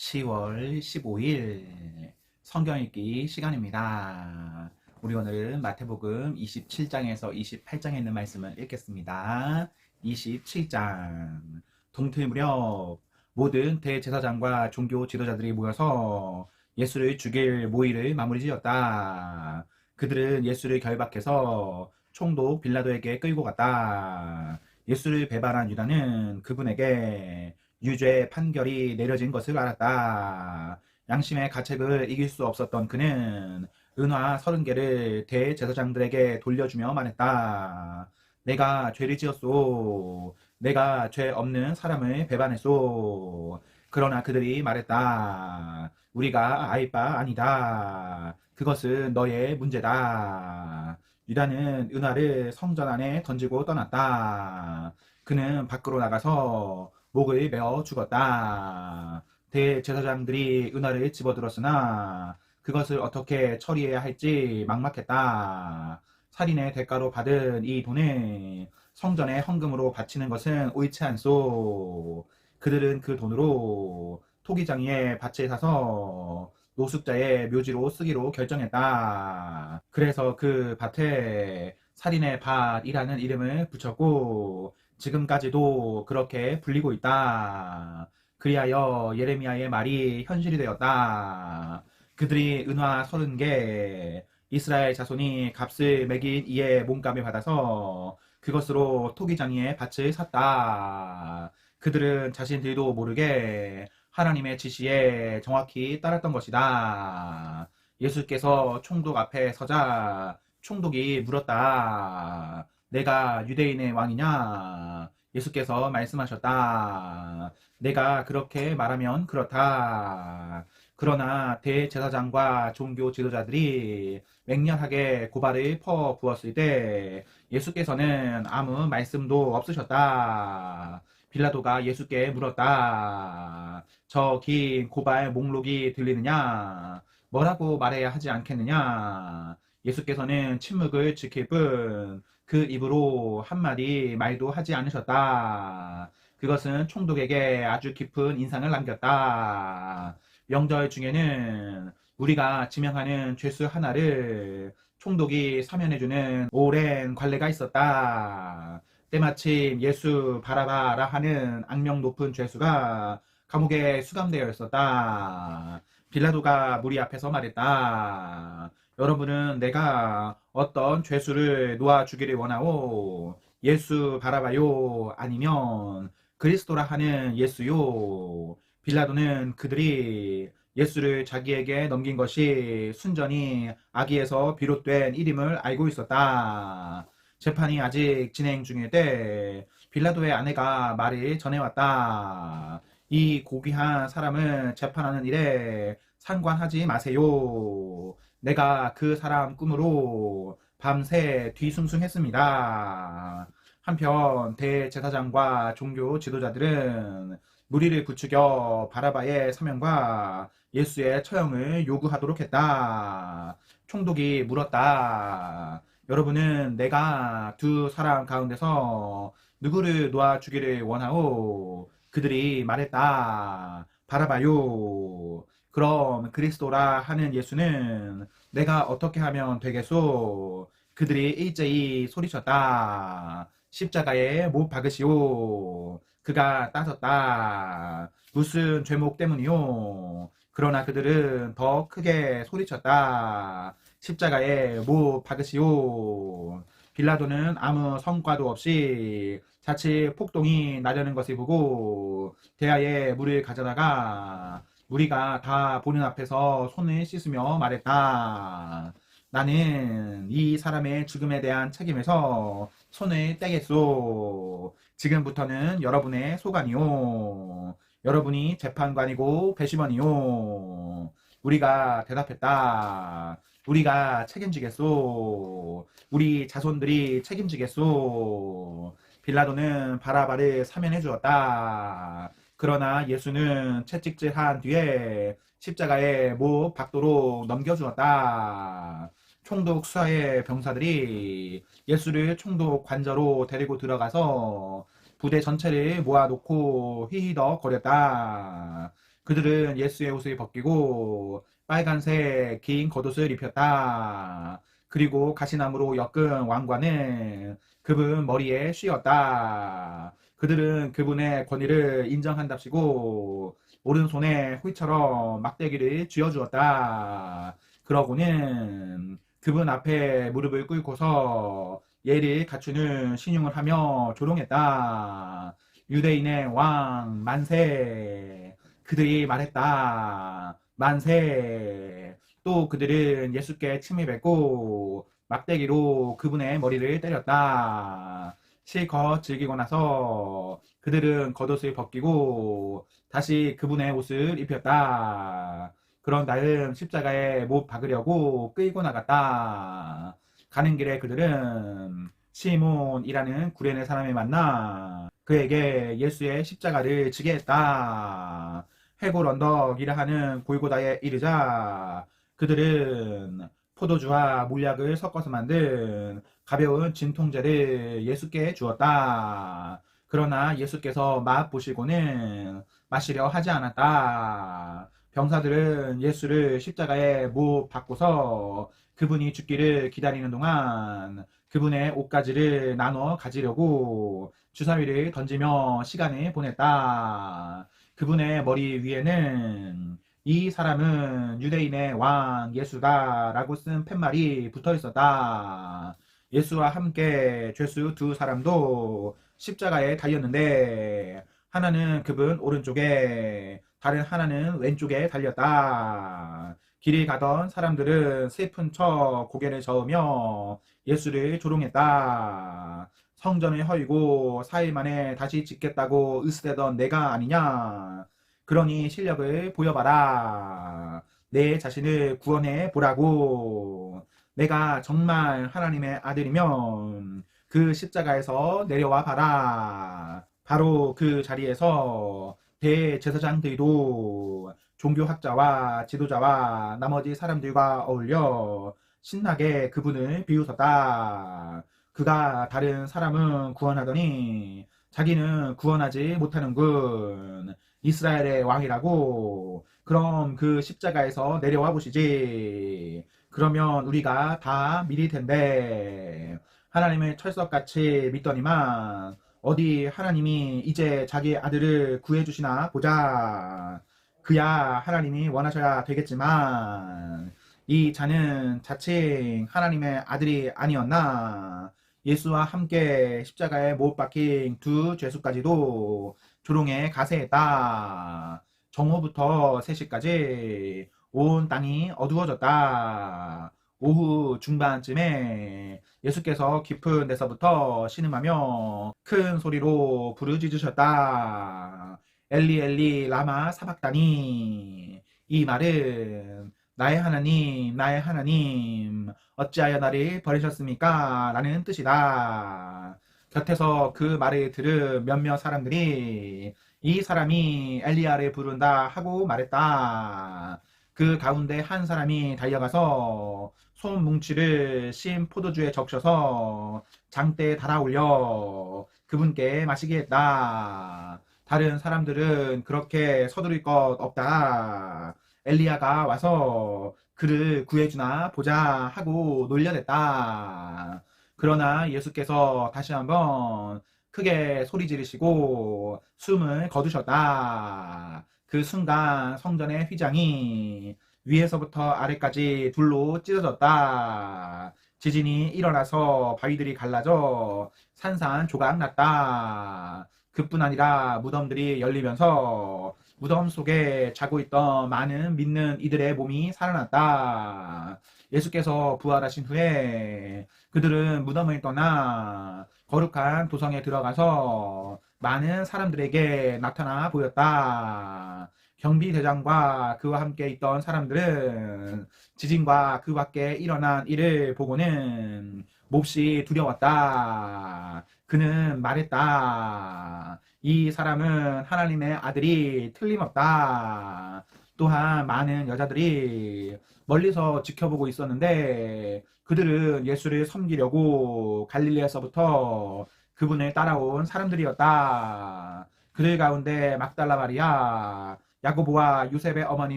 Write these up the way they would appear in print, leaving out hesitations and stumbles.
10월 15일 성경 읽기 시간입니다. 우리 오늘은 마태복음 27장에서 28장에 있는 말씀을 읽겠습니다. 27장. 동틀 무렵 모든 대제사장과 종교 지도자들이 모여서 예수를 죽일 모의를 마무리 지었다. 그들은 예수를 결박해서 총독 빌라도에게 끌고 갔다. 예수를 배반한 유다는 그분에게 유죄 판결이 내려진 것을 알았다. 양심의 가책을 이길 수 없었던 그는 은화 30개를 대제사장들에게 돌려주며 말했다. 내가 죄를 지었소. 내가 죄 없는 사람을 배반했소. 그러나 그들이 말했다. 우리가 알 바 아니다. 그것은 너의 문제다. 유다는 은화를 성전 안에 던지고 떠났다. 그는 밖으로 나가서 목을 베어 죽었다. 대제사장들이 은화를 집어들었으나 그것을 어떻게 처리해야 할지 막막했다. 살인의 대가로 받은 이 돈을 성전에 헌금으로 바치는 것은 옳지 않소. 그들은 그 돈으로 토기장이의 밭을 사서 노숙자의 묘지로 쓰기로 결정했다. 그래서 그 밭에 살인의 밭이라는 이름을 붙였고 지금까지도 그렇게 불리고 있다. 그리하여 예레미야의 말이 현실이 되었다. 그들이 은화 30개, 이스라엘 자손이 값을 매긴 이에 몸값을 받아서 그것으로 토기장이의 밭을 샀다. 그들은 자신들도 모르게 하나님의 지시에 정확히 따랐던 것이다. 예수께서 총독 앞에 서자 총독이 물었다. 내가 유대인의 왕이냐? 예수께서 말씀하셨다. 내가 그렇게 말하면 그렇다. 그러나 대제사장과 종교 지도자들이 맹렬하게 고발을 퍼부었을 때 예수께서는 아무 말씀도 없으셨다. 빌라도가 예수께 물었다. 저 긴 고발 목록이 들리느냐? 뭐라고 말해야 하지 않겠느냐? 예수께서는 침묵을 지킬 뿐 그 입으로 한마디 말도 하지 않으셨다. 그것은 총독에게 아주 깊은 인상을 남겼다. 명절 중에는 우리가 지명하는 죄수 하나를 총독이 사면해주는 오랜 관례가 있었다. 때마침 예수 바라바라 하는 악명 높은 죄수가 감옥에 수감되어 있었다. 빌라도가 무리 앞에서 말했다. 여러분은 내가 어떤 죄수를 놓아주기를 원하오? 예수 바라바요? 아니면 그리스도라 하는 예수요? 빌라도는 그들이 예수를 자기에게 넘긴 것이 순전히 악의에서 비롯된 일임을 알고 있었다. 재판이 아직 진행 중일 때 빌라도의 아내가 말을 전해왔다. 이 고귀한 사람을 재판하는 일에 상관하지 마세요. 내가 그 사람 꿈으로 밤새 뒤숭숭했습니다. 한편 대제사장과 종교 지도자들은 무리를 부추겨 바라바의 사면과 예수의 처형을 요구하도록 했다. 총독이 물었다. 여러분은 내가 두 사람 가운데서 누구를 놓아주기를 원하오? 그들이 말했다. 바라바요. 그럼 그리스도라 하는 예수는 내가 어떻게 하면 되겠소? 그들이 일제히 소리쳤다. 십자가에 못 박으시오. 그가 따졌다. 무슨 죄목 때문이요? 그러나 그들은 더 크게 소리쳤다. 십자가에 못 박으시오. 빌라도는 아무 성과도 없이 자칫 폭동이 나려는 것을 보고 대야에 물을 가져다가 우리가 다 보는 앞에서 손을 씻으며 말했다. 나는 이 사람의 죽음에 대한 책임에서 손을 떼겠소. 지금부터는 여러분의 소관이요. 여러분이 재판관이고 배심원이요. 우리가 대답했다. 우리가 책임지겠소. 우리 자손들이 책임지겠소. 빌라도는 바라바를 사면해 주었다. 그러나 예수는 채찍질한 뒤에 십자가에 못 박도록 넘겨주었다. 총독 수하의 병사들이 예수를 총독 관저로 데리고 들어가서 부대 전체를 모아놓고 히히덕거렸다. 그들은 예수의 옷을 벗기고 빨간색 긴 겉옷을 입혔다. 그리고 가시나무로 엮은 왕관은 그분 머리에 씌웠다. 그들은 그분의 권위를 인정한답시고 오른손에 휘처럼 막대기를 쥐어주었다. 그러고는 그분 앞에 무릎을 꿇고서 예를 갖추는 신용을 하며 조롱했다. 유대인의 왕 만세. 그들이 말했다. 만세. 또 그들은 예수께 침입했고 막대기로 그분의 머리를 때렸다. 실컷 즐기고 나서 그들은 겉옷을 벗기고 다시 그분의 옷을 입혔다. 그런 다음 십자가에 못 박으려고 끌고 나갔다. 가는 길에 그들은 시몬이라는 구레네 사람을 만나 그에게 예수의 십자가를 지게 했다. 해골 언덕이라 하는 골고다에 이르자 그들은 포도주와 몰약을 섞어서 만든 가벼운 진통제를 예수께 주었다. 그러나 예수께서 맛보시고는 마시려 하지 않았다. 병사들은 예수를 십자가에 못 박고서 그분이 죽기를 기다리는 동안 그분의 옷가지를 나눠 가지려고 주사위를 던지며 시간을 보냈다. 그분의 머리 위에는 이 사람은 유대인의 왕 예수다 라고 쓴 팻말이 붙어 있었다. 예수와 함께 죄수 두 사람도 십자가에 달렸는데 하나는 그분 오른쪽에 다른 하나는 왼쪽에 달렸다. 길이 가던 사람들은 슬픈 척 고개를 저으며 예수를 조롱했다. 성전을 허이고 4일 만에 다시 짓겠다고 으스대던 내가 아니냐. 그러니 실력을 보여봐라. 내 자신을 구원해 보라고. 내가 정말 하나님의 아들이면 그 십자가에서 내려와 봐라. 바로 그 자리에서 대제사장들도 종교학자와 지도자와 나머지 사람들과 어울려 신나게 그분을 비웃었다. 그가 다른 사람은 구원하더니 자기는 구원하지 못하는군. 이스라엘의 왕이라고. 그럼 그 십자가에서 내려와 보시지. 그러면 우리가 다 믿을 텐데. 하나님을 철석같이 믿더니만 어디 하나님이 이제 자기 아들을 구해주시나 보자. 그야 하나님이 원하셔야 되겠지만 이 자는 자칭 하나님의 아들이 아니었나. 예수와 함께 십자가에 못 박힌 두 죄수까지도 조롱에 가세했다. 정오부터 3시까지 온 땅이 어두워졌다. 오후 중반쯤에 예수께서 깊은 데서부터 신음하며 큰 소리로 부르짖으셨다. 엘리 엘리 라마 사박다니. 이 말은 나의 하나님 어찌하여 나를 버리셨습니까? 라는 뜻이다. 곁에서 그 말을 들은 몇몇 사람들이 이 사람이 엘리야를 부른다 하고 말했다. 그 가운데 한 사람이 달려가서 손뭉치를 신 포도주에 적셔서 장대에 달아올려 그분께 마시게 했다. 다른 사람들은 그렇게 서두를 것 없다. 엘리야가 와서 그를 구해주나 보자 하고 놀려댔다. 그러나 예수께서 다시 한번 크게 소리 지르시고 숨을 거두셨다. 그 순간 성전의 휘장이 위에서부터 아래까지 둘로 찢어졌다. 지진이 일어나서 바위들이 갈라져 산산조각 났다. 그뿐 아니라 무덤들이 열리면서 무덤 속에 자고 있던 많은 믿는 이들의 몸이 살아났다. 예수께서 부활하신 후에 그들은 무덤을 떠나 거룩한 도성에 들어가서 많은 사람들에게 나타나 보였다. 경비대장과 그와 함께 있던 사람들은 지진과 그 밖에 일어난 일을 보고는 몹시 두려웠다. 그는 말했다. 이 사람은 하나님의 아들이 틀림없다. 또한 많은 여자들이 멀리서 지켜보고 있었는데 그들은 예수를 섬기려고 갈릴리에서부터 그분을 따라온 사람들이었다. 그들 가운데 막달라 마리아, 야고보와 요셉의 어머니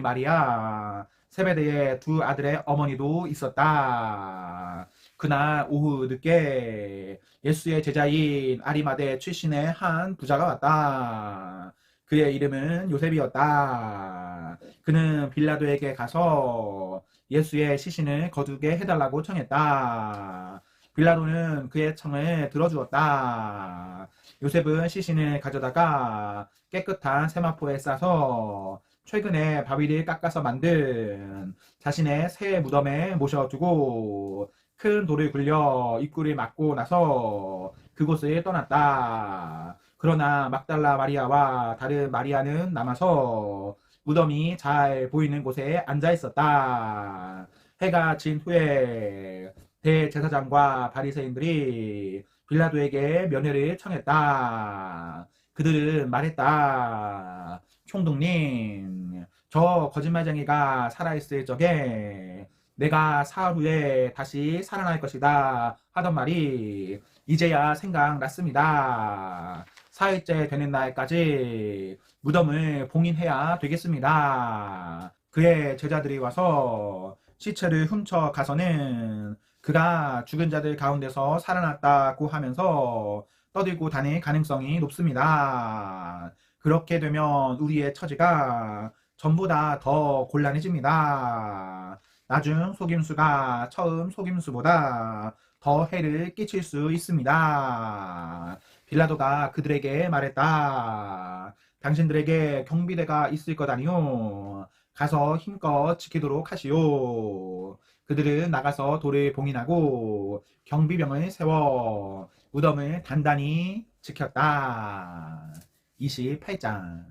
마리아, 세베대의 두 아들의 어머니도 있었다. 그날 오후 늦게 예수의 제자인 아리마대 출신의 한 부자가 왔다. 그의 이름은 요셉이었다. 그는 빌라도에게 가서 예수의 시신을 거두게 해달라고 청했다. 빌라도는 그의 청을 들어주었다. 요셉은 시신을 가져다가 깨끗한 세마포에 싸서 최근에 바위를 깎아서 만든 자신의 새 무덤에 모셔두고 큰 돌을 굴려 입구를 막고 나서 그곳을 떠났다. 그러나 막달라 마리아와 다른 마리아는 남아서 무덤이 잘 보이는 곳에 앉아 있었다. 해가 진 후에 대제사장과 바리새인들이 빌라도에게 면회를 청했다. 그들은 말했다. 총독님, 저 거짓말쟁이가 살아있을 적에 내가 사흘 후에 다시 살아날 것이다 하던 말이 이제야 생각났습니다. 사흘째 되는 날까지 무덤을 봉인해야 되겠습니다. 그의 제자들이 와서 시체를 훔쳐 가서는 그가 죽은 자들 가운데서 살아났다고 하면서 떠들고 다닐 가능성이 높습니다. 그렇게 되면 우리의 처지가 전보다 더 곤란해집니다. 나중 속임수가 처음 속임수보다 더 해를 끼칠 수 있습니다. 빌라도가 그들에게 말했다. 당신들에게 경비대가 있을 것 아니오. 가서 힘껏 지키도록 하시오. 그들은 나가서 돌을 봉인하고 경비병을 세워 무덤을 단단히 지켰다. 28장.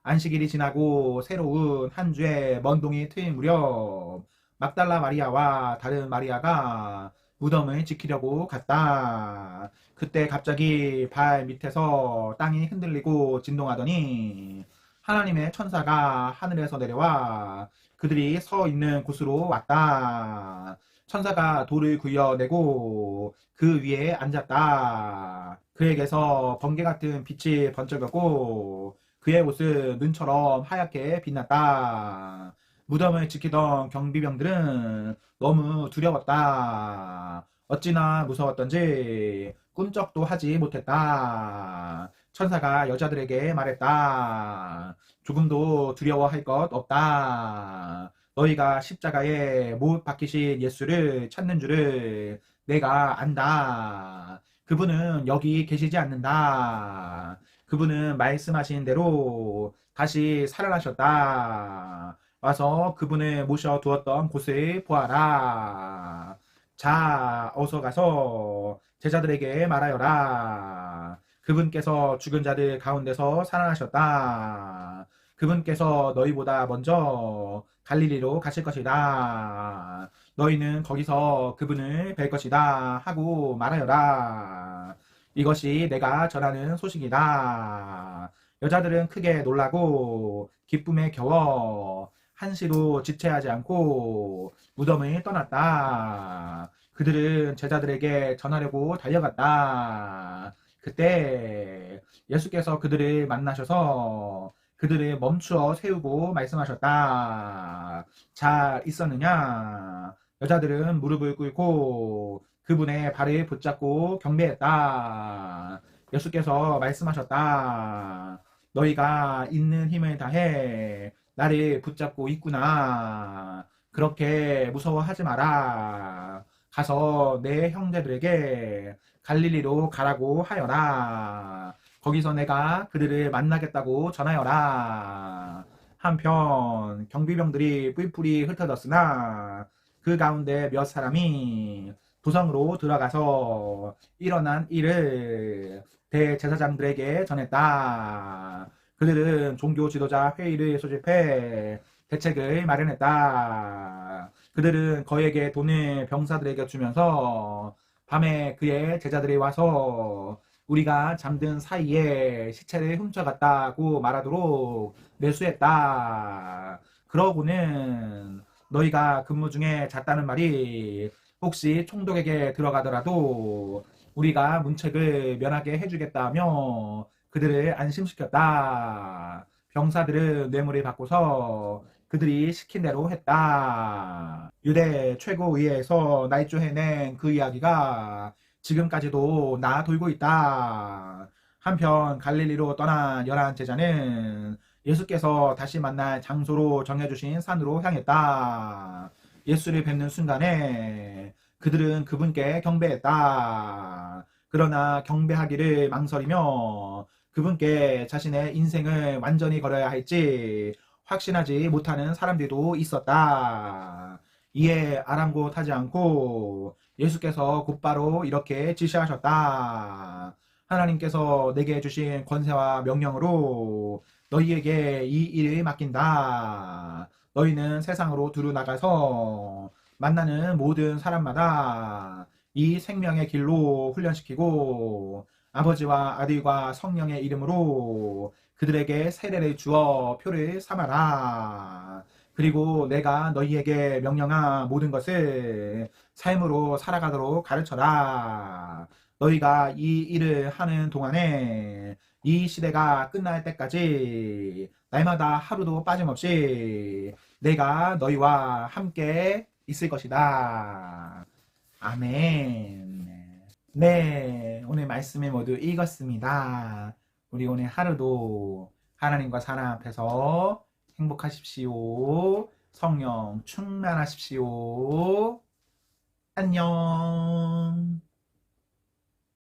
안식일이 지나고 새로운 한 주의 먼동이 트인 무렵 막달라 마리아와 다른 마리아가 무덤을 지키려고 갔다. 그때 갑자기 발 밑에서 땅이 흔들리고 진동하더니 하나님의 천사가 하늘에서 내려와 그들이 서 있는 곳으로 왔다. 천사가 돌을 굴려내고 그 위에 앉았다. 그에게서 번개 같은 빛이 번쩍였고 그의 옷은 눈처럼 하얗게 빛났다. 무덤을 지키던 경비병들은 너무 두려웠다. 어찌나 무서웠던지 꿈쩍도 하지 못했다. 천사가 여자들에게 말했다. 조금도 두려워할 것 없다. 너희가 십자가에 못 박히신 예수를 찾는 줄을 내가 안다. 그분은 여기 계시지 않는다. 그분은 말씀하신 대로 다시 살아나셨다. 와서 그분을 모셔 두었던 곳을 보아라. 자, 어서 가서 제자들에게 말하여라. 그분께서 죽은 자들 가운데서 살아나셨다. 그분께서 너희보다 먼저 갈릴리로 가실 것이다. 너희는 거기서 그분을 뵐 것이다 하고 말하여라. 이것이 내가 전하는 소식이다. 여자들은 크게 놀라고 기쁨에 겨워 한시도 지체하지 않고 무덤을 떠났다. 그들은 제자들에게 전하려고 달려갔다. 그때 예수께서 그들을 만나셔서 그들을 멈추어 세우고 말씀하셨다. 잘 있었느냐? 여자들은 무릎을 꿇고 그분의 발을 붙잡고 경배했다. 예수께서 말씀하셨다. 너희가 있는 힘을 다해 나를 붙잡고 있구나. 그렇게 무서워하지 마라. 가서 내 형제들에게 갈릴리로 가라고 하여라. 거기서 내가 그들을 만나겠다고 전하여라. 한편 경비병들이 뿔뿔이 흩어졌으나 그 가운데 몇 사람이 도성으로 들어가서 일어난 일을 대제사장들에게 전했다. 그들은 종교 지도자 회의를 소집해 대책을 마련했다. 그들은 그에게 돈을 병사들에게 주면서 밤에 그의 제자들이 와서 우리가 잠든 사이에 시체를 훔쳐갔다고 말하도록 매수했다. 그러고는 너희가 근무 중에 잤다는 말이 혹시 총독에게 들어가더라도 우리가 문책을 면하게 해주겠다며 그들을 안심시켰다. 병사들은 뇌물을 받고서 그들이 시킨 대로 했다. 유대 최고의회에서 날조해낸 그 이야기가 지금까지도 나 돌고 있다. 한편 갈릴리로 떠난 11제자는 예수께서 다시 만날 장소로 정해주신 산으로 향했다. 예수를 뵙는 순간에 그들은 그분께 경배했다. 그러나 경배하기를 망설이며 그분께 자신의 인생을 완전히 걸어야 할지 확신하지 못하는 사람들도 있었다. 이에 아랑곳하지 않고 예수께서 곧바로 이렇게 지시하셨다. 하나님께서 내게 주신 권세와 명령으로 너희에게 이 일을 맡긴다. 너희는 세상으로 두루 나가서 만나는 모든 사람마다 이 생명의 길로 훈련시키고 아버지와 아들과 성령의 이름으로 그들에게 세례를 주어 표를 삼아라. 그리고 내가 너희에게 명령한 모든 것을 삶으로 살아가도록 가르쳐라. 너희가 이 일을 하는 동안에 이 시대가 끝날 때까지 날마다 하루도 빠짐없이 내가 너희와 함께 있을 것이다. 아멘. 네, 오늘 말씀을 모두 읽었습니다. 우리 오늘 하루도 하나님과 사람 앞에서 행복하십시오. 성령 충만하십시오. 안녕.